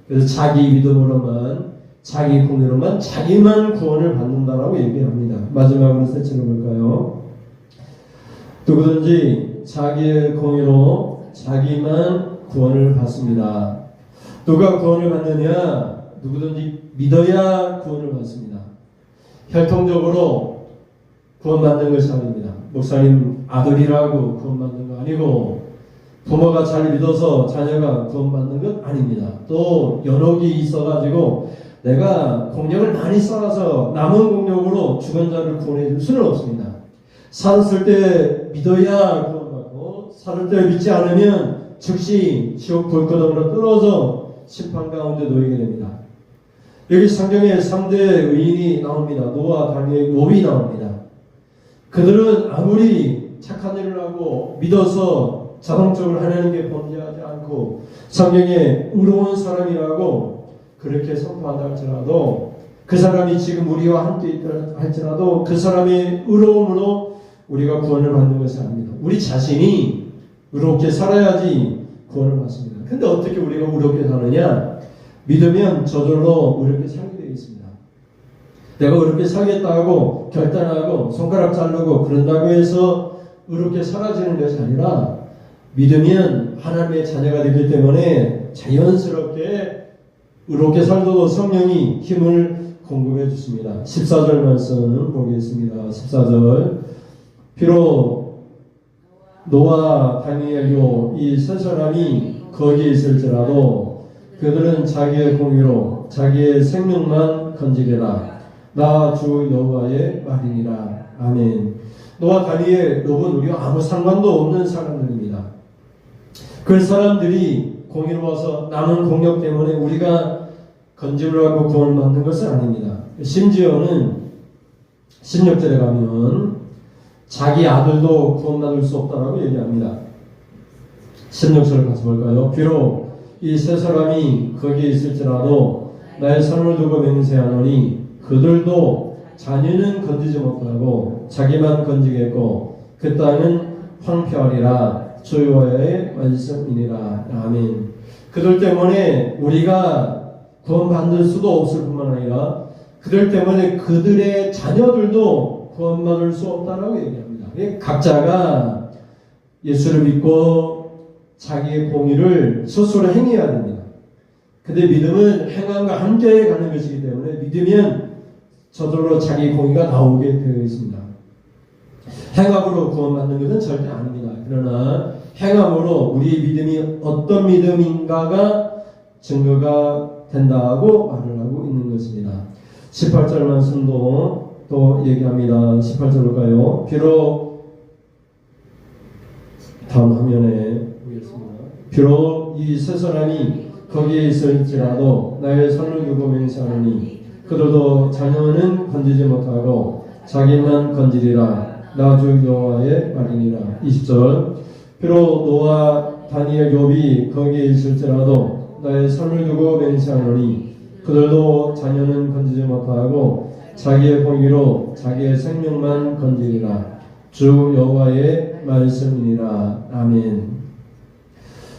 그래서 자기 믿음으로만 자기 공의로만 자기만 구원을 받는다라고 얘기합니다. 마지막으로 셋째로 볼까요? 누구든지 자기의 공의로 자기만 구원을 받습니다. 누가 구원을 받느냐? 누구든지 믿어야 구원을 받습니다. 혈통적으로 구원받는 것이 아닙니다. 목사님 아들이라고 구원받는 거 아니고 부모가 잘 믿어서 자녀가 구원받는 것 아닙니다. 또 연옥이 있어가지고 내가 공력을 많이 쌓아서 남은 공력으로 죽은 자를 구원해 줄 수는 없습니다. 살았을 때 믿어야 구원받고 살을 때 믿지 않으면 즉시 지옥 불구덩이로 떨어져 심판 가운데 놓이게 됩니다. 여기 성경에 3대 의인이 나옵니다. 노아, 다니엘, 욥이 나옵니다. 그들은 아무리 착한 일을 하고 믿어서 자동적으로 하나님께 범죄하지 않고 성경에 의로운 사람이라고 그렇게 선포한다 할지라도 그 사람이 지금 우리와 함께 있다 할지라도 그 사람의 의로움으로 우리가 구원을 받는 것이 아닙니다. 우리 자신이 의롭게 살아야지 구원을 받습니다. 근데 어떻게 우리가 의롭게 사느냐? 믿으면 저절로 의롭게 살게 되어 있습니다. 내가 의롭게 살겠다고 결단하고 손가락 자르고 그런다고 해서 의롭게 사라지는 것이 아니라 믿으면 하나님의 자녀가 되기 때문에 자연스럽게 의롭게 살도록 성령이 힘을 공급해 주십니다. 14절 말씀 보겠습니다. 14절 비록 노아, 다니엘, 욥 이 세 사람이 거기에 있을지라도 그들은 자기의 공의로 자기의 생명만 건지리라. 나 주 여호와의 말이니라. 아멘. 노아, 다니엘, 욥은 우리와 아무 상관도 없는 사람들입니다. 그 사람들이 공의로워서 남은 공력 때문에 우리가 건지를 하고 구원을 받는 것은 아닙니다. 심지어는 16절에 가면 자기 아들도 구원받을 수 없다라고 얘기합니다. 16절을 같이 볼까요? 비록 이 세 사람이 거기에 있을지라도 나의 선을 두고 맹세하노니 그들도 자녀는 건지지 못하고 자기만 건지겠고 그 땅은 황폐하리라. 주 여호와의 말씀이니라. 아멘. 그들 때문에 우리가 구원받을 수도 없을 뿐만 아니라 그들 때문에 그들의 자녀들도 구원받을 수 없다라고 얘기합니다. 각자가 예수를 믿고 자기의 공의를 스스로 행해야 됩니다. 근데 믿음은 행함과 함께 가는 것이기 때문에 믿으면 저절로 자기 공의가 나오게 되어 있습니다. 행함으로 구원받는 것은 절대 아닙니다. 그러나 행함으로 우리의 믿음이 어떤 믿음인가가 증거가 된다고 말을 하고 있는 것입니다. 18절 말씀도 또 얘기합니다. 18절 볼까요? 비록 다음 화면에 보겠습니다. 비록 이 세 사람이 거기에 있을지라도 나의 손을 두고 맹세하노니 그들도 자녀는 건지지 못하고 자기만 건지리라. 나 주 여호와의 말이니라. 20절 비록 노아, 다니엘, 욥이 거기에 있을지라도 나의 손을 두고 맹세하노니 그들도 자녀는 건지지 못하고 자기의 공의로 자기의 생명만 건지리라. 주 여호와의 말씀이니라. 아멘.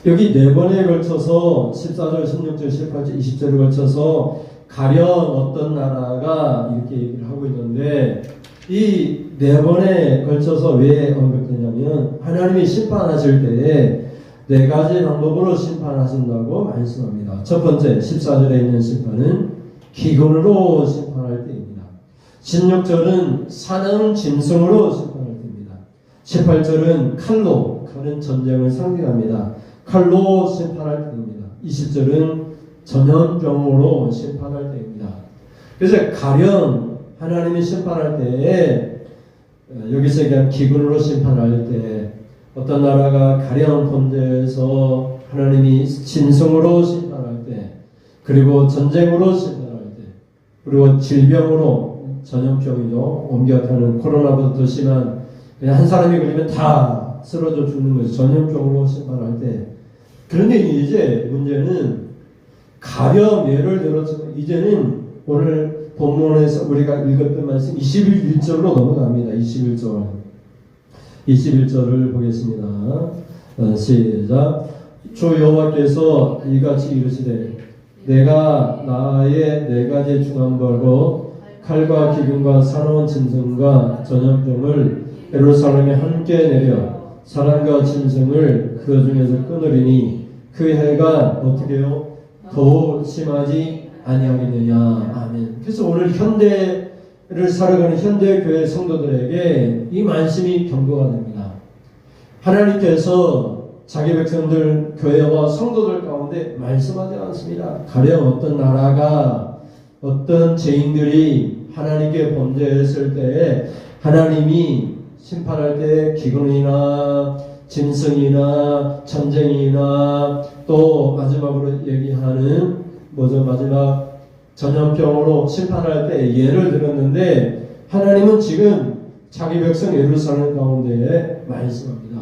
여기 네 번에 걸쳐서 14절, 16절, 18절, 20절에 걸쳐서 가령 어떤 나라가 이렇게 얘기를 하고 있는데, 이 네 번에 걸쳐서 왜 언급되냐면 하나님이 심판하실 때에 네 가지 방법으로 심판하신다고 말씀합니다. 첫 번째 14절에 있는 심판은 기근으로 심판할 때입니다. 16절은 사나운 짐승으로 심판할 때입니다. 18절은 칼은 전쟁을 상징합니다. 칼로 심판할 때입니다. 20절은 전염병으로 심판할 때입니다. 그래서 가령 하나님이 심판할 때에 여기서 얘기한 기근으로 심판할 때, 어떤 나라가 가령 범죄해서 하나님이 짐승으로 심판할 때, 그리고 전쟁으로 심판할 때, 그리고 질병으로, 전염병이죠. 옮겨가는 코로나보다 더 심한, 그냥 한 사람이 걸리면 다 쓰러져 죽는 거죠. 전염병으로 심판할 때. 그런데 이제 문제는 가령 예를 들어서 이제는 오늘 본문에서 우리가 읽었던 말씀 21절로 넘어갑니다. 21절을 보겠습니다. 시작. 주 여호와께서 이같이 이르시되 내가 나의 네 가지 중한 벌곧 칼과 기근과 사나운 짐승과 전염병을 예루살렘에 함께 내려 사람과 짐승을 그 중에서 끊으리니 그 해가 어떻게 해요? 더욱 심하지 아니하겠느냐. 아멘. 그래서 오늘 현대를 살아가는 현대교회 성도들에게 이 말씀이 경고가 됩니다. 하나님께서 자기 백성들, 교회와 성도들 가운데 말씀하지 않습니다. 가령 어떤 나라가, 어떤 죄인들이 하나님께 범죄했을 때에 하나님이 심판할 때 기근이나 짐승이나 전쟁이나 또 마지막으로 얘기하는 마지막 전염병으로 심판할 때 예를 들었는데, 하나님은 지금 자기 백성 예루살렘 가운데 말씀합니다.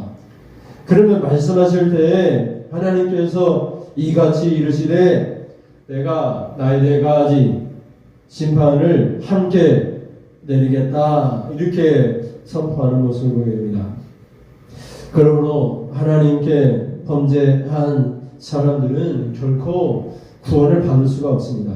그러면 말씀하실 때 하나님께서 이같이 이르시되 내가 나의 네 가지 심판을 함께 내리겠다, 이렇게 선포하는 모습을 보게 됩니다. 그러므로 하나님께 범죄한 사람들은 결코 구원을 받을 수가 없습니다.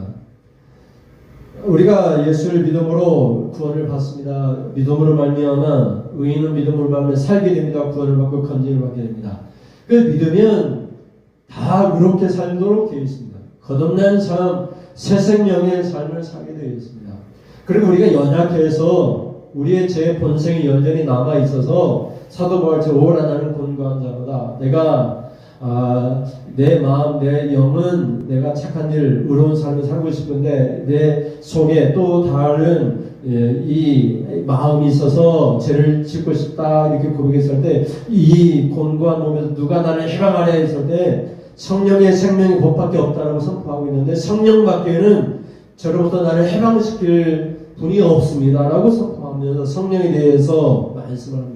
우리가 예수를 믿음으로 구원을 받습니다. 믿음으로 말미암아 의인은 믿음으로 말미암아 살게 됩니다. 구원을 받고 건짐을 받게 됩니다. 그 믿으면 다 그렇게 살도록 되어 있습니다. 거듭난 삶, 새 생명의 삶을 살게 되어 있습니다. 그리고 우리가 연약해서 우리의 제 본성이 여전히 남아 있어서 사도 바울처럼 오라 나는 곤고한 자로다. 내가 내 마음, 내 영은 내가 착한 일, 의로운 삶을 살고 싶은데 내 속에 또 다른 이 마음이 있어서 죄를 짓고 싶다, 이렇게 고백했을 때 이 곤고한 몸에서 누가 나를 해방하려 했을 때 성령의 생명이 법밖에 없다라고 선포하고 있는데, 성령밖에는 저로부터 나를 해방시킬 분이 없습니다라고 선포하면서 성령에 대해서 말씀을 합니다.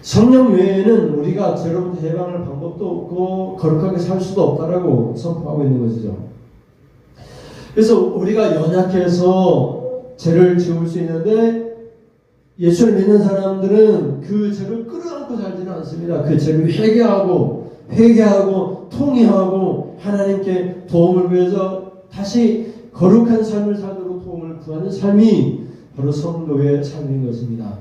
성령 외에는 우리가 죄로부터 해방할 방법도 없고 거룩하게 살 수도 없다라고 선포하고 있는 것이죠. 그래서 우리가 연약해서 죄를 지을 수 있는데, 예수를 믿는 사람들은 그 죄를 끌어안고 살지는 않습니다. 그 죄를 회개하고 통회하고 하나님께 도움을 구해서 다시 거룩한 삶을 살도록 도움을 구하는 삶이 바로 성도의 삶인 것입니다.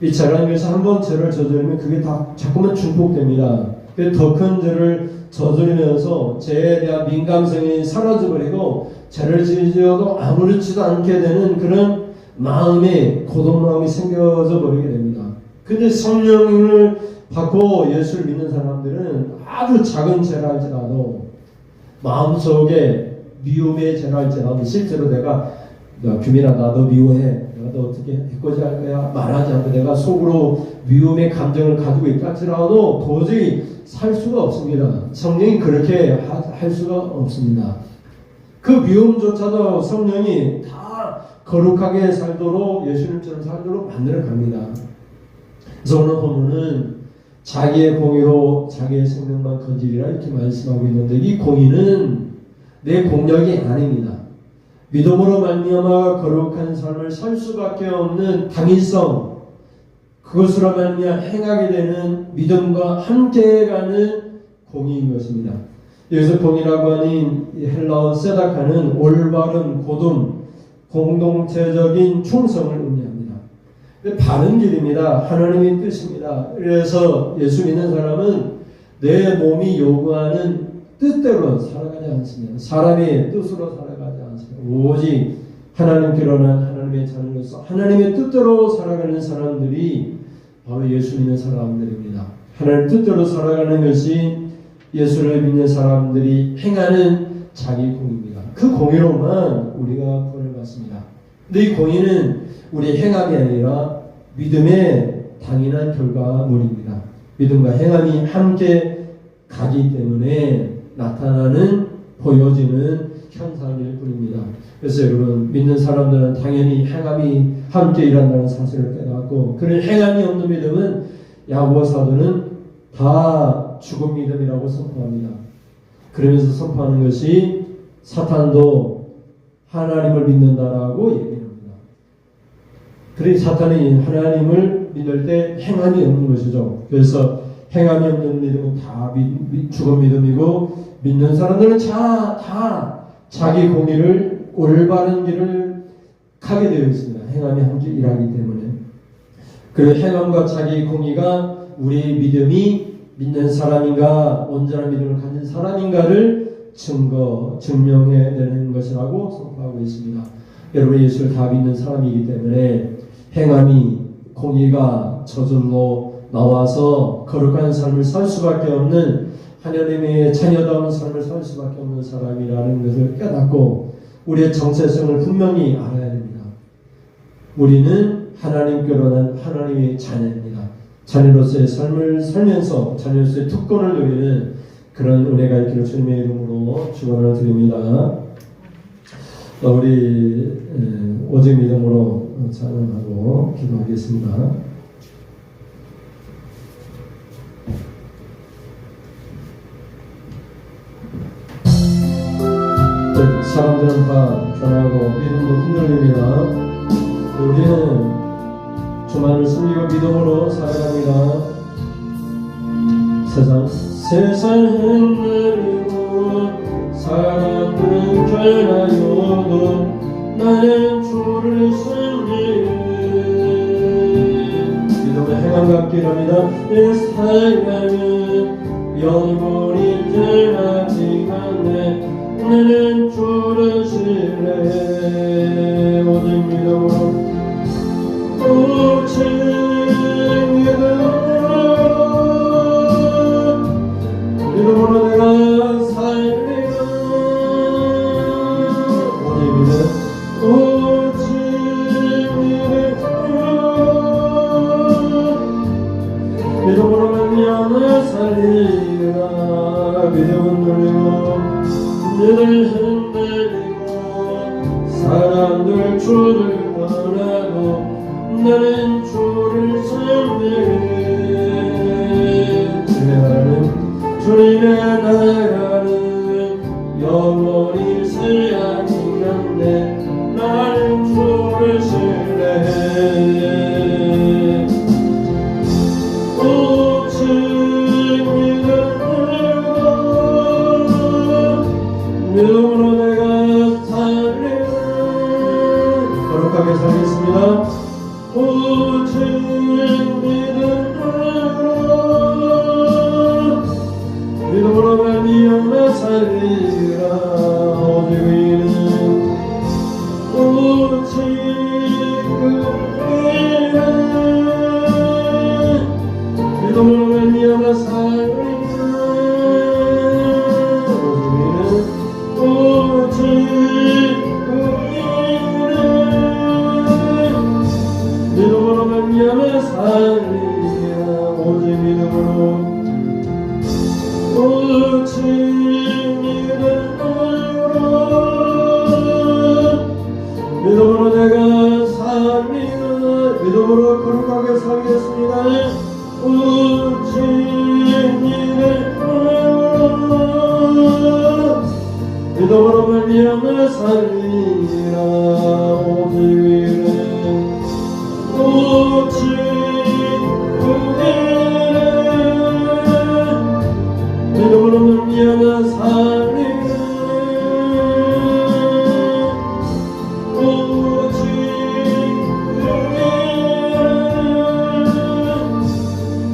이 죄라는 것이 한번 죄를 저지르면 그게 다 자꾸만 중복됩니다. 더 큰 죄를 저지르면서 죄에 대한 민감성이 사라져버리고 죄를 지어도 아무렇지도 않게 되는 그런 마음의 고독마음이 생겨져 버리게 됩니다. 근데 성령을 받고 예수를 믿는 사람들은 아주 작은 죄라 할지라도 마음속에 미움의 죄라 할지라도 실제로 내가 규민아 나 너 미워해, 내가 너 어떻게 해코지 할 거야, 말하지 않고 내가 속으로 미움의 감정을 가지고 있다 할지라도 도저히 살 수가 없습니다. 성령이 그렇게 할 수가 없습니다. 그 미움조차도 성령이 다 거룩하게 살도록, 예수님처럼 살도록 만들어 갑니다. 그래서 오늘 본문은 자기의 공의로 자기의 생명만 건지리라 이렇게 말씀하고 있는데, 이 공의는 내 공력이 아닙니다. 믿음으로 말미암아 거룩한 삶을 살 수밖에 없는 당위성, 그것으로 말미암아 행하게 되는 믿음과 함께가는 공의인 것입니다. 여기서 공의라고 하는 헬라어 세다카는 올바른 고둠, 공동체적인 충성을 의미합니다. 바른 길입니다. 하나님의 뜻입니다. 그래서 예수 믿는 사람은 내 몸이 요구하는 뜻대로 살아가지 않습니다. 사람의 뜻으로 살아가지 않습니다. 오직 하나님께로는 하나님의 자녀로서 하나님의 뜻대로 살아가는 사람들이 바로 예수 믿는 사람들입니다. 하나님 뜻대로 살아가는 것이 예수를 믿는 사람들이 행하는 자기 공의입니다. 그 공의로만 우리가 구원을 받습니다. 근데 이 공의는 우리 행함이 아니라 믿음의 당연한 결과물입니다. 믿음과 행함이 함께 가기 때문에 나타나는 보여지는 현상일 뿐입니다. 그래서 여러분 믿는 사람들은 당연히 행함이 함께 일한다는 사실을 깨닫고 그런 행함이 없는 믿음은 야고보 사도는 다 죽은 믿음이라고 선포합니다. 그러면서 선포하는 것이 사탄도 하나님을 믿는다라고 얘기합니다. 그래서 사탄이 하나님을 믿을 때 행함이 없는 것이죠. 그래서 행함이 없는 믿음은 다 죽은 믿음이고 믿는 사람들은 다 자기 공의를 올바른 길을 가게 되어 있습니다. 행함이 함께 일하기 때문에. 그 행함과 자기 공의가 우리 믿음이 믿는 사람인가 온전한 믿음을 가진 사람인가를 증명해내는 것이라고 선포하고 있습니다. 여러분 예수를 다 믿는 사람이기 때문에 행함이 공의가 저절로 나와서 거룩한 삶을 살 수밖에 없는 하나님의 자녀다운 삶을 살 수밖에 없는 사람이라는 것을 깨닫고 우리의 정체성을 분명히 알아야 됩니다. 우리는 하나님께로는 하나님의 자녀입니다. 자녀로서의 삶을 살면서 자녀로서의 특권을 누리는 그런 은혜가 있기를 주님의 이름으로 축원을 드립니다. 우리 오직 믿음으로 찬양하고 기도하겠습니다. 사람들은 다 변하고 믿음도 흔들립니다. 우리는 주만을 숨기고 믿음으로 살아갑니다. 세상 흔들리고 사람들은 변하여도 나는 주를 숨기네. 믿음의 행함 같긴 합니다. 내 삶은 영원히 변하지 않네. 나는 주를 신뢰해. 오직 믿음으로 오직 믿음으로 내가 살리라. 오직 믿음으로 말미암아 살리라. 믿음은 누리고 믿을 흔들리고 사람들 주를 떠나고 나는 주를 섬기네. 주님의 나라는 영원히 쓰야지 않네. 나는 주를 신뢰해. 오직 믿음으로 내가 살리라. 거룩하게 살겠습니다. 오직 믿음으로 말미암아 살리라. 오직 믿음으로 말미암아 살리라. 오직 믿음으로 말미암아 살리라. 오직 믿음으로 오직 믿음으로 내가 살리라. 믿음으로 거룩하게 살겠습니다. 오직 믿음으로 믿음으로 말미암아 살리라. 오직 위는 오직 그대를 믿음으로 말미암아 살리라. 오직 그대를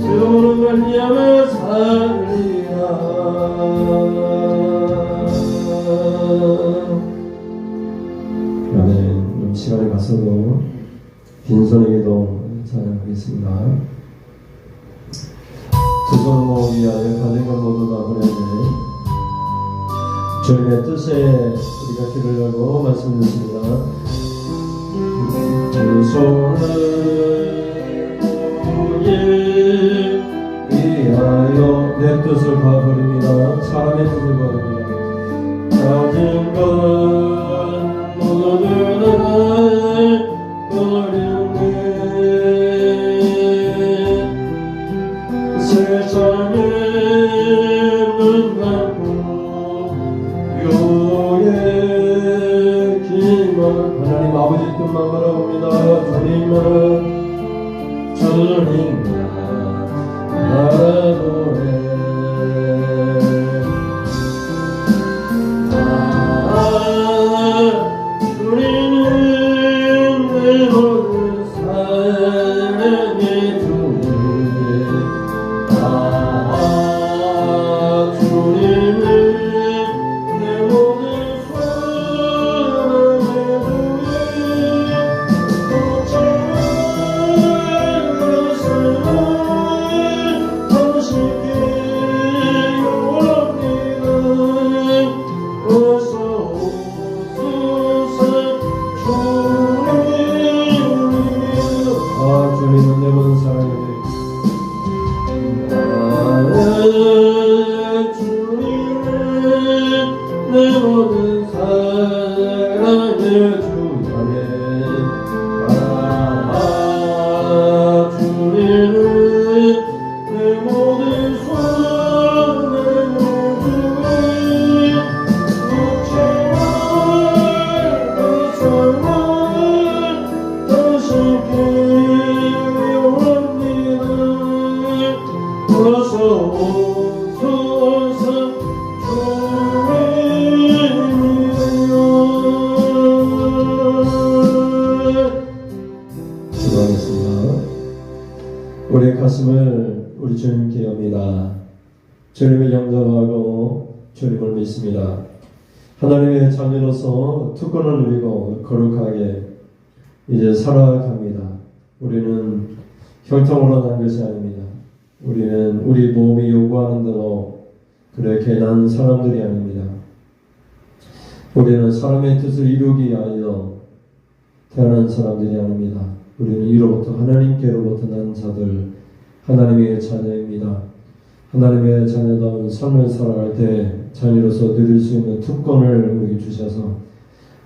믿음으로 말미암아 살리라. 아멘. 시간이 가서도 빈손의 기도 찬양하겠습니다. 두 손을 모으기하여 가정을 모두 다 보내네. 주님의 뜻에 우리가 길을 열고 말씀드렸습니다. 두 손을 모으기하여 내 뜻을 봐버립니다. 사람의 뜻을 봐버립니다. 가진 것 모두 다 버렸네. 세상에 문 닫고 요의 기만 하나님 아버지 뜻만 바라봅니다. 주님만 바라보네. 우리의 가슴을 우리 주님께 엽니다. 주님을 영접하고 주님을 믿습니다. 하나님의 자녀로서 특권을 누리고 거룩하게 이제 살아갑니다. 우리는 혈통으로 난 것이 아닙니다. 우리는 우리 몸이 요구하는 대로 그렇게 난 사람들이 아닙니다. 우리는 사람의 뜻을 이루기 위하여 태어난 사람들이 아닙니다. 우리는 이로부터 하나님께로부터 난 자들, 하나님의 자녀입니다. 하나님의 자녀다운 삶을 살아갈 때 자녀로서 누릴 수 있는 특권을 우리에게 주셔서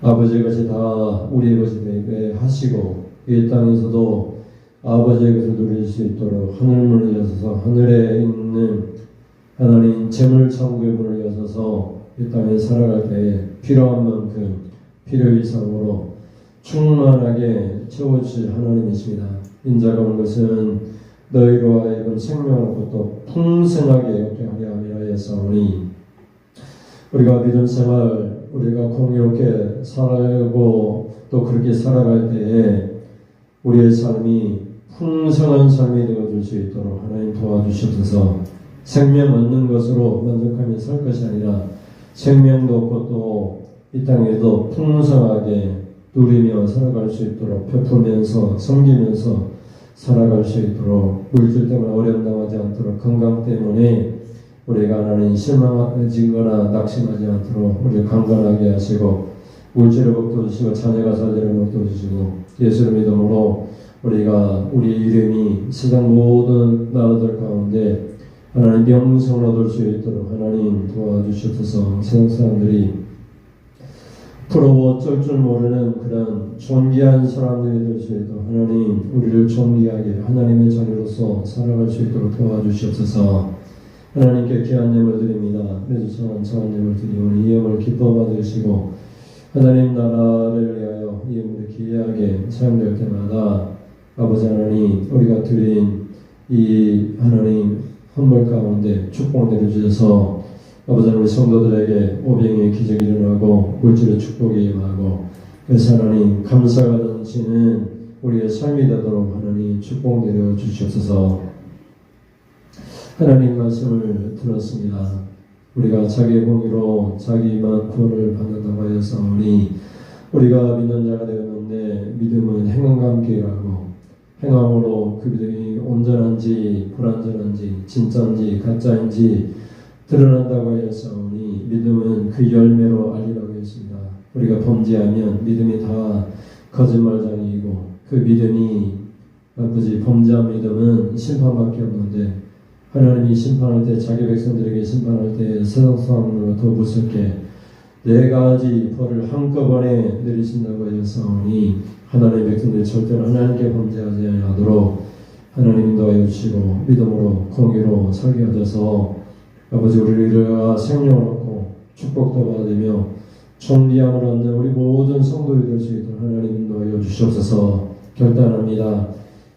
아버지의 것이 다 우리의 것이 되게 하시고 이 땅에서도 아버지의 것을 누릴 수 있도록 하늘문을 여셔서 하늘에 있는 하나님 재물창고의 문을 여셔서 이 땅에 살아갈 때 필요한 만큼 필요 이상으로 충만하게 채워주실 하나님이십니다. 인자가 온 것은 너희로 하여금 생명을 얻고 또 풍성하게 얻게 하려 함이라 했사오니 우리가 믿음 생활 우리가 공의롭게 살고 또 그렇게 살아갈 때에 우리의 삶이 풍성한 삶이 되어줄 수 있도록 하나님 도와주셔서 생명 얻는 것으로 만족하며 살 것이 아니라 생명도 얻고 또 이 땅에도 풍성하게 누리며 살아갈 수 있도록 베풀면서 섬기면서 살아갈 수 있도록 물질 때문에 어려움 당하지 않도록 건강 때문에 우리가 하나님 실망하거나 낙심하지 않도록 우리를 강건하게 하시고 물질을 복도 주시고 자녀가 살리를 복도 주시고 예수를 믿음으로 우리가 우리의 이름이 세상 모든 나라들 가운데 하나님 명성을 얻을 수 있도록 하나님 도와주셔서 세상 사람들이 부러워 어쩔 줄 모르는 그런 존귀한 사람들이 될 수 있도록 하나님 우리를 존귀하게 하나님의 자녀로서 살아갈 수 있도록 도와주시옵소서. 하나님께 귀한 예물 드립니다. 매주 정한 예물 드리오니 이 예물 기뻐 받으시고 하나님 나라를 위하여 이 예물이 귀하게 사용될 때마다 아버지 하나님 우리가 드린 이 하나님 헌물 가운데 축복 내려주셔서 아버지 하나님 우리 성도들에게 오병의 기적이 일어나고 물질의 축복이 임하고 그래서 하나님 감사가 넘치는 우리의 삶이 되도록 하나님 축복 내려주시옵소서. 하나님 말씀을 들었습니다. 우리가 자기의 공의로 자기만 구원을 받는다고 하였사오니 우리가 믿는 자가 되었는데 믿음은 행함과 함께 일하고 행함으로 그 믿음이 온전한지 불완전한지 진짜인지 가짜인지 드러난다고 하였사오니 믿음은 그 열매로 알리라고 했습니다. 우리가 범죄하면 믿음이 다 거짓말장이고 그 믿음이 아버지 범죄한 믿음은 심판밖에 없는데 하나님이 심판할 때 자기 백성들에게 심판할 때 세상 사람으로 더 무섭게 4가지 벌을 한꺼번에 내리신다고 하였사오니 하나님의 백성들이 절대로 하나님께 범죄하지 아니하도록 하나님 인도하여 주시고 믿음으로 공의로 살게 하셔서 아버지 우리가 생명을 얻고 축복도 받으며 존귀함을 얻는 우리 모든 성도들이 될 수 있도록 하나님 인도하여 주시옵소서. 결단합니다.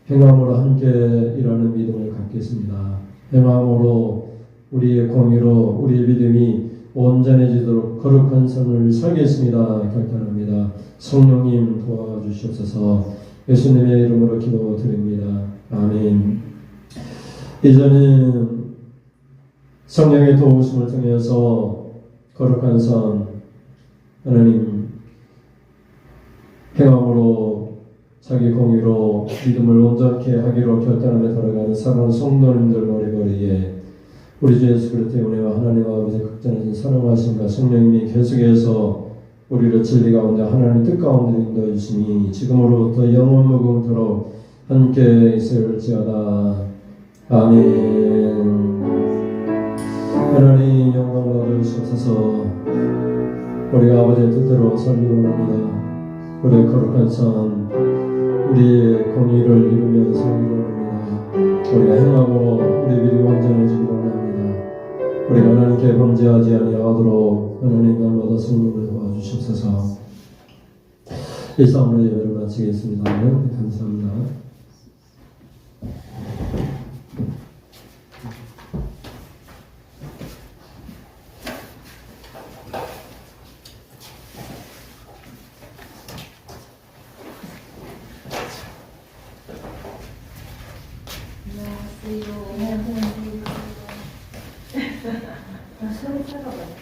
행함으로 함께 일하는 믿음을 갖겠습니다. 행함으로 우리의 공의로 우리의 믿음이 온전해지도록 거룩한 삶을 살겠습니다. 결단합니다. 성령님 도와주시옵소서. 예수님의 이름으로 기도드립니다. 아멘. 이제는 성령의 도우심을 통해서 거룩한 삶 하나님 행함으로 자기 공의로 믿음을 온전케 하기로 결단하며 돌아가는 사랑하는 성도님들 머리머리에 우리 주 예수 그리스도의 은혜와 하나님 아버지의 극전하신 사랑하심과 성령님이 계속해서 우리를 진리 가운데 하나님의 뜻 가운데 인도해 주시니 지금으로부터 영원 무궁토록 함께 있을지어다. 아멘. 하나님 영광을 얻으시옵소서. 우리가 아버지의 뜻대로 살기로 합니다. 우리의 거룩한 삶 우리의 공의를 이루며 살기로 합니다. 우리가 행함으로 우리 믿음이 완전해지기로 합니다. 우리가 하나님께 범죄하지 아니하도록 하나님 날마다 성령을 도와주시옵소서. 이 싸움을 예배를 마치겠습니다. 감사합니다. 안녕하세요. 서로 살아봐요.